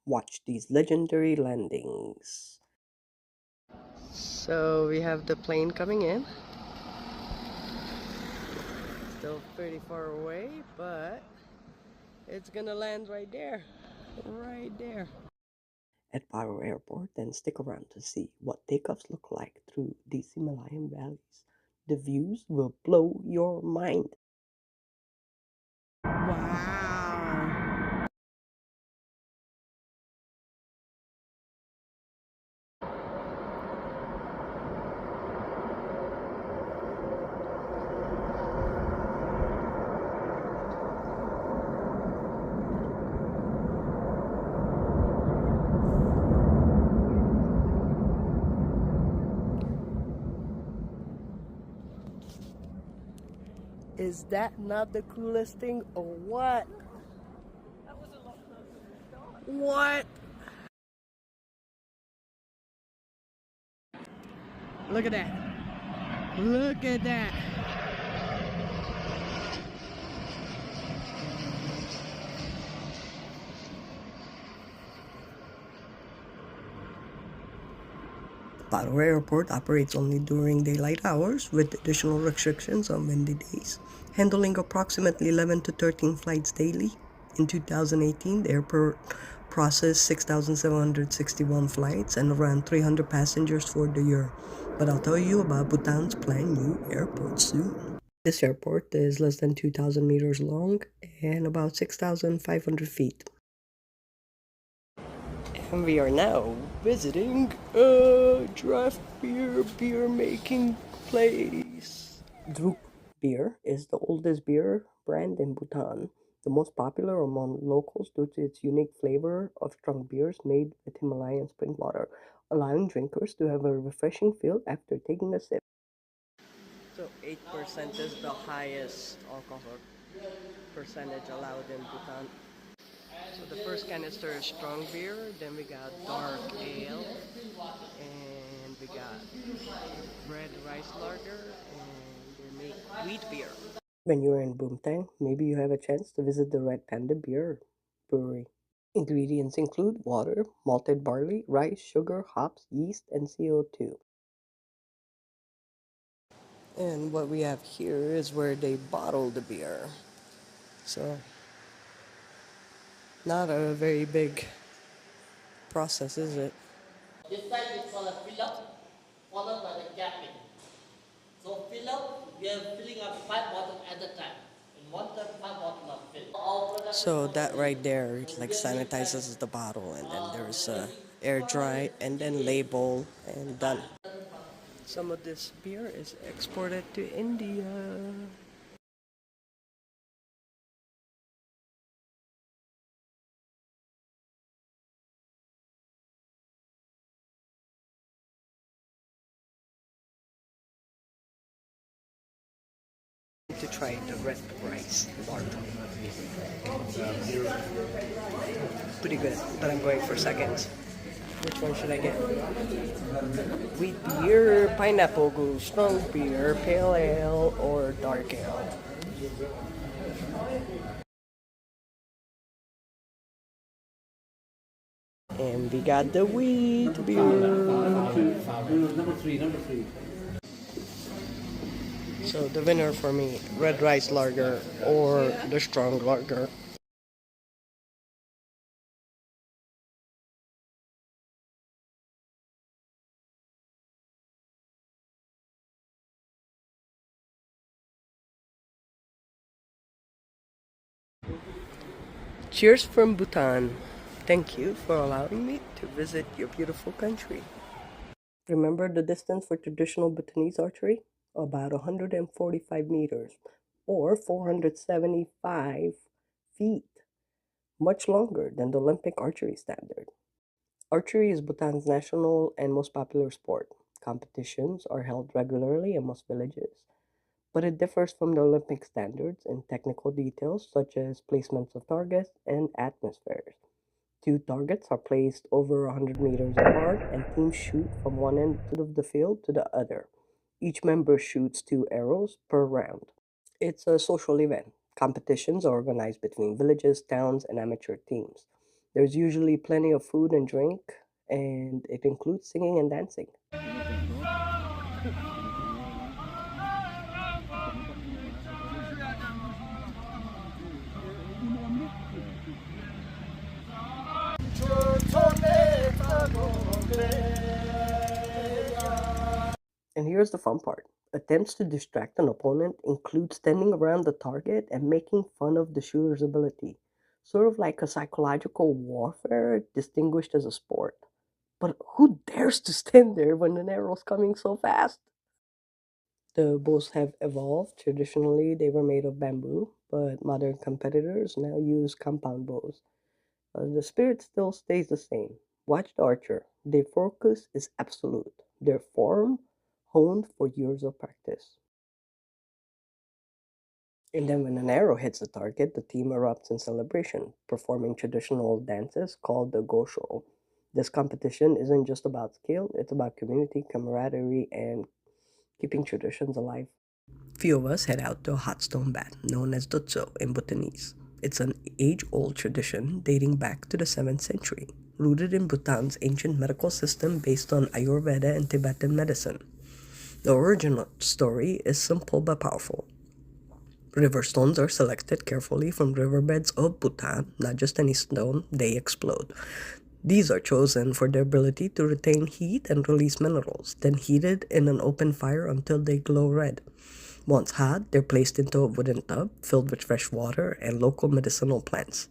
Watch these legendary landings. So we have the plane coming in. Still pretty far away, but it's gonna land right there. Right there. At Paro Airport, and stick around to see what takeoffs look like through these Himalayan valleys. The views will blow your mind. Wow! Is that not the coolest thing or what? What? Look at that. Look at that. Paro Airport operates only during daylight hours with additional restrictions on windy days, handling approximately 11 to 13 flights daily. In 2018, the airport processed 6,761 flights and around 300 passengers for the year. But I'll tell you about Bhutan's planned new airport soon. This airport is less than 2,000 meters long and about 6,500 feet. And we are now visiting a draft beer making place. Druk beer is the oldest beer brand in Bhutan, the most popular among locals due to its unique flavor of strong beers made with Himalayan spring water, allowing drinkers to have a refreshing feel after taking a sip. So 8% is the highest alcohol percentage allowed in Bhutan. So the first canister is strong beer, then we got dark ale, and we got red rice lager, and they make wheat beer. When you're in Bhutan, maybe you have a chance to visit the Red Panda Beer Brewery. Ingredients include water, malted barley, rice, sugar, hops, yeast, and CO2. And what we have here is where they bottle the beer. So, not a very big process, is it? This side we call a fill up, followed by the capping. So fill up, we are filling up 5 bottles at a time. In one time, 5 bottles are filled. So that right there, it like sanitizes the bottle, and then there's air dry, and then label, and done. Some of this beer is exported to India. To try the red rice latte. Pretty good, but I'm going for seconds. Which one should I get? Wheat beer, pineapple goose, strong beer, pale ale, or dark ale? And we got the wheat beer. Number three. So the winner for me, red rice lager or the strong lager. Cheers from Bhutan. Thank you for allowing me to visit your beautiful country. Remember the distance for traditional Bhutanese archery? About 145 meters or 475 feet, much longer than the Olympic archery standard. Archery is Bhutan's national and most popular sport. Competitions are held regularly in most villages, but it differs from the Olympic standards in technical details such as placements of targets and atmospheres. Two targets are placed over 100 meters apart, and teams shoot from one end of the field to the other. Each member shoots 2 arrows per round. It's a social event. Competitions are organized between villages, towns, and amateur teams. There's usually plenty of food and drink, and it includes singing and dancing. And here's the fun part. Attempts to distract an opponent include standing around the target and making fun of the shooter's ability, sort of like a psychological warfare distinguished as a sport. But who dares to stand there when an arrow's coming so fast? The bows have evolved. Traditionally, they were made of bamboo, but modern competitors now use compound bows. The spirit still stays the same. Watch the archer. Their focus is absolute. Their form honed for years of practice. And then when an arrow hits the target, the team erupts in celebration, performing traditional dances called the gosho. This competition isn't just about skill, it's about community, camaraderie, and keeping traditions alive. Few of us head out to a hot stone bath known as Dotsho in Bhutanese. It's an age-old tradition dating back to the 7th century, rooted in Bhutan's ancient medical system based on Ayurveda and Tibetan medicine. The original story is simple but powerful. River stones are selected carefully from riverbeds of Bhutan, not just any stone, they explode. These are chosen for their ability to retain heat and release minerals, then heated in an open fire until they glow red. Once hot, they're placed into a wooden tub filled with fresh water and local medicinal plants.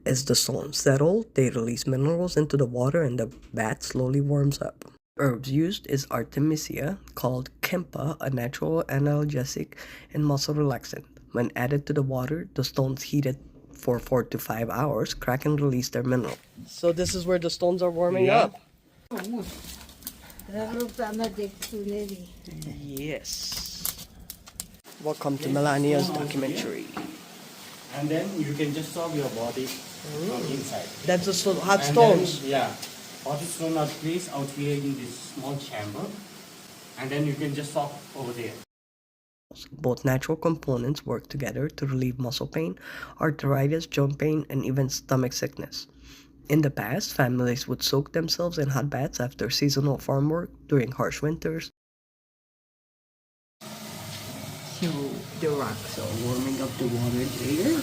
As the stones settle, they release minerals into the water and the bath slowly warms up. Herbs used is artemisia, called kempa, a natural analgesic and muscle relaxant. When added to the water, the stones heated for 4 to 5 hours, crack and release their mineral. So this is where the stones are warming up? Yes. Welcome to Melania's documentary. And then you can just solve your body from inside. That's the hot And stones. then, yeah, hot stones are placed out here in this small chamber, and then you can just solve over there. Both natural components work together to relieve muscle pain, arthritis, joint pain, and even stomach sickness. In the past, families would soak themselves in hot baths after seasonal farm work during harsh winters. So the rocks are warming up the water there.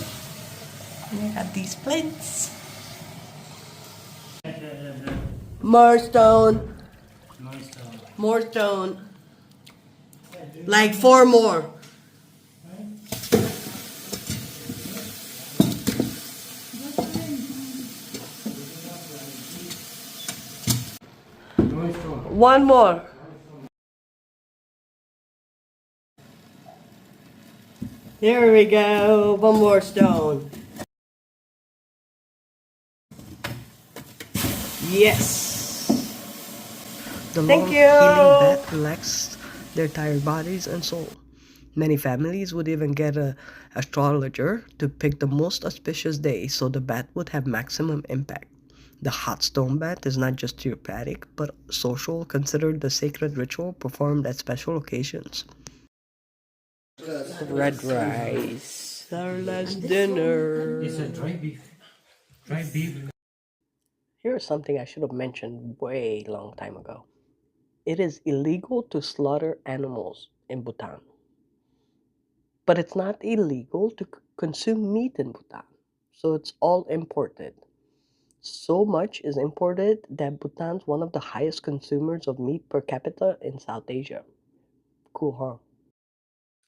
And I have these plants. More stone. More stone. Like 4 more. One more. There we go. One more stone. Yes. The long healing bath relaxed their tired bodies and soul. Many families would even get an astrologer to pick the most auspicious day so the bath would have maximum impact. The hot stone bath is not just therapeutic, but social, considered the sacred ritual performed at special occasions. Red rice, our last dinner. It's a dry beef. Dry beef. Here's something I should have mentioned way long time ago. It is illegal to slaughter animals in Bhutan. But it's not illegal to consume meat in Bhutan. So it's all imported. So much is imported that Bhutan's one of the highest consumers of meat per capita in South Asia. Cool, huh?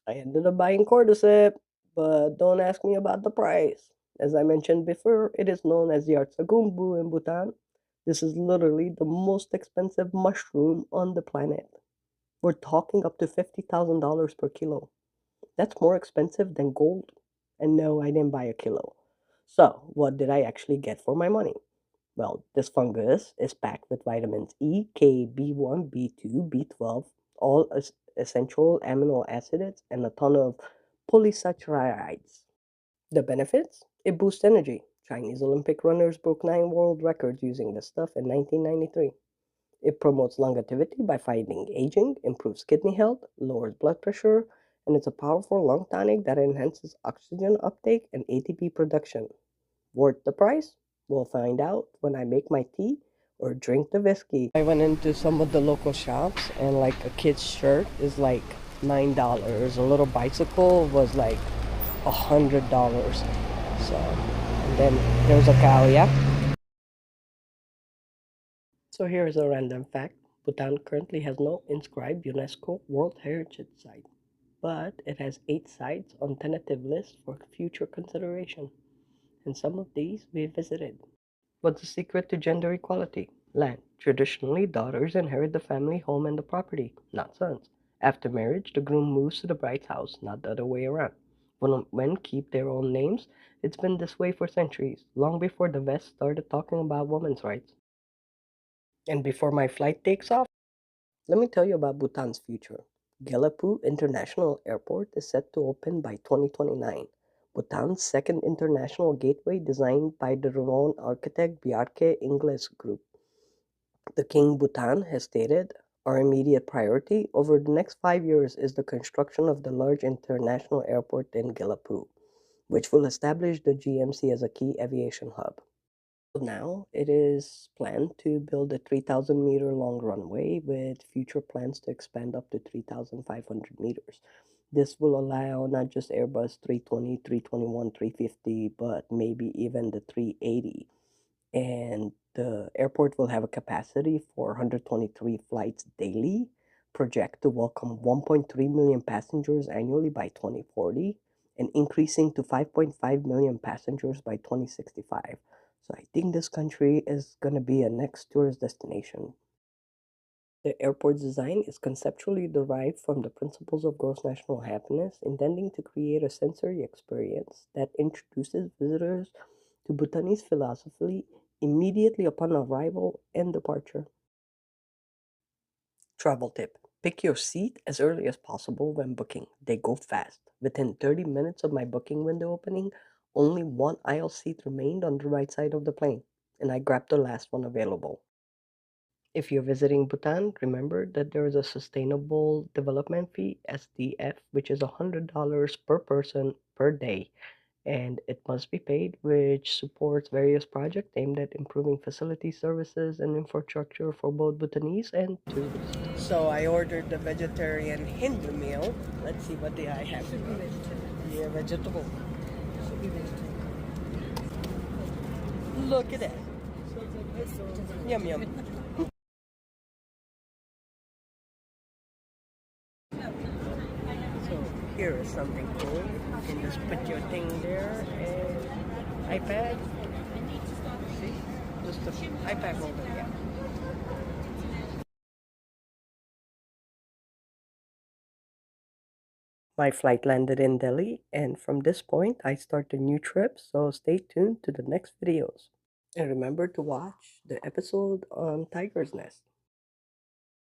I ended up buying Cordyceps, but don't ask me about the price. As I mentioned before, it is known as the Artsagumbu in Bhutan. This is literally the most expensive mushroom on the planet. We're talking up to $50,000 per kilo. That's more expensive than gold. And no, I didn't buy a kilo. So, what did I actually get for my money? Well, this fungus is packed with vitamins E, K, B1, B2, B12, all essential amino acids, and a ton of polysaccharides. The benefits? It boosts energy. Chinese Olympic runners broke 9 world records using this stuff in 1993. It promotes longevity by fighting aging, improves kidney health, lowers blood pressure, and it's a powerful lung tonic that enhances oxygen uptake and ATP production. Worth the price? We'll find out when I make my tea or drink the whiskey. I went into some of the local shops and like a kid's shirt is like $9. A little bicycle was like $100. So, and then there's a cow, yeah? So here's a random fact. Bhutan currently has no inscribed UNESCO World Heritage Site, but it has 8 sites on tentative list for future consideration, and some of these we visited. What's the secret to gender equality? Land. Traditionally, daughters inherit the family home and the property, not sons. After marriage, the groom moves to the bride's house, not the other way around. When men keep their own names, it's been this way for centuries, long before the West started talking about women's rights. And before my flight takes off, let me tell you about Bhutan's future. Gelapuu International Airport is set to open by 2029. Bhutan's second international gateway designed by the renowned architect Bjarke Ingles Group. The King Bhutan has stated, our immediate priority over the next 5 years is the construction of the large international airport in Gelapuu, which will establish the GMC as a key aviation hub. Now, it is planned to build a 3,000-meter long runway with future plans to expand up to 3,500 meters. This will allow not just Airbus 320, 321, 350, but maybe even the 380. And the airport will have a capacity for 123 flights daily, project to welcome 1.3 million passengers annually by 2040, and increasing to 5.5 million passengers by 2065. So I think this country is going to be a next tourist destination. The airport's design is conceptually derived from the principles of gross national happiness, intending to create a sensory experience that introduces visitors to Bhutanese philosophy immediately upon arrival and departure. Travel tip. Pick your seat as early as possible when booking. They go fast. Within 30 minutes of my booking window opening, only one aisle seat remained on the right side of the plane, and I grabbed the last one available. If you're visiting Bhutan, remember that there is a Sustainable Development Fee, SDF, which is $100 per person per day, and it must be paid, which supports various projects aimed at improving facility services and infrastructure for both Bhutanese and tourists. So I ordered the vegetarian Hindu meal. Let's see what I have. Yeah, vegetable. Look at that. Yum yum. So here is something cool. You can just put your thing there and iPad. See? Just the iPad holder, yeah. My flight landed in Delhi, and from this point, I start a new trip, so stay tuned to the next videos. And remember to watch the episode on Tiger's Nest.